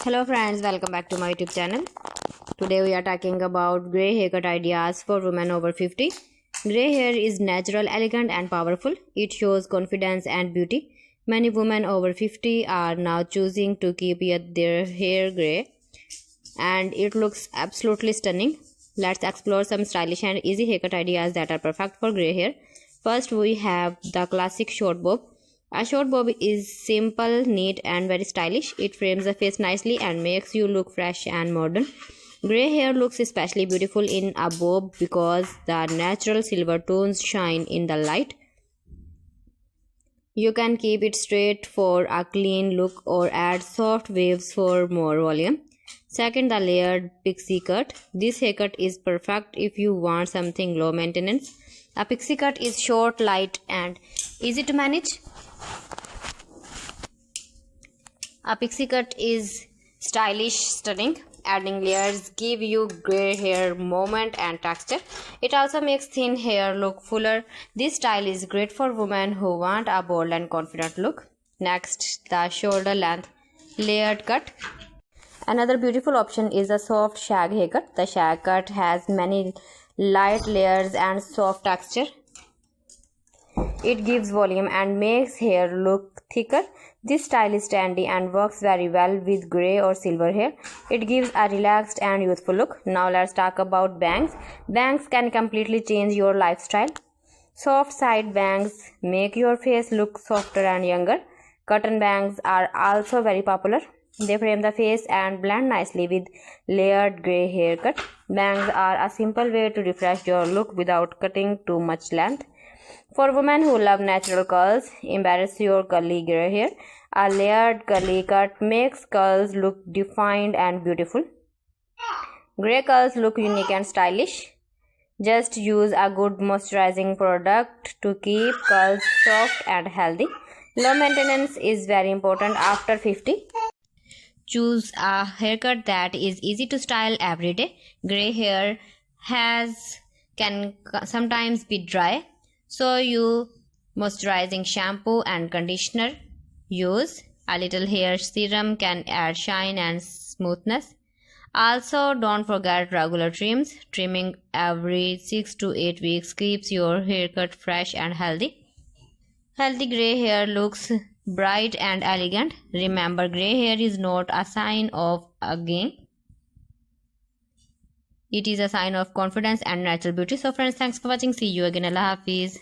Hello friends, welcome back to my YouTube channel. Today we are talking about grey haircut ideas for women over 50. Grey hair is natural, elegant and powerful. It shows confidence and beauty. Many women over 50 are now choosing to keep their hair grey and it looks absolutely stunning. Let's explore some stylish and easy haircut ideas that are perfect for grey hair. First we have the classic short bob. A short bob is simple, neat and very stylish. It frames the face nicely and makes you look fresh and modern. Grey hair looks especially beautiful in a bob because the natural silver tones shine in the light. You can keep it straight for a clean look or add soft waves for more volume. Second, the layered pixie cut. This haircut is perfect if you want something low maintenance. A pixie cut is short, light and easy to manage. A pixie cut is stylish, stunning. Adding layers give you grey hair movement and texture. It also makes thin hair look fuller. This style is great for women who want a bold and confident look. Next, the shoulder length layered cut. Another beautiful option is a soft shag haircut. The shag cut has many light layers and soft texture. It gives volume and makes hair look thicker. This style is trendy and works very well with grey or silver hair. It gives a relaxed and youthful look. Now let's talk about bangs. Bangs can completely change your lifestyle. Soft side bangs make your face look softer and younger. Cotton bangs are also very popular. They frame the face and blend nicely with layered grey haircut. Bangs are a simple way to refresh your look without cutting too much length. For women who love natural curls, embrace your curly grey hair. A layered curly cut makes curls look defined and beautiful. Grey curls look unique and stylish. Just use a good moisturizing product to keep curls soft and healthy. Low maintenance is very important after 50. Choose a haircut that is easy to style every day. Grey hair can sometimes be dry, so you moisturizing shampoo and conditioner. Use a little hair serum can add shine and smoothness. Also, don't forget regular trims. Trimming every 6 to 8 weeks keeps your haircut fresh and healthy. Healthy grey hair looks bright and elegant. Remember, grey hair is not a sign of aging. It is a sign of confidence and natural beauty. So friends, thanks for watching. See you again. Allah Hafiz.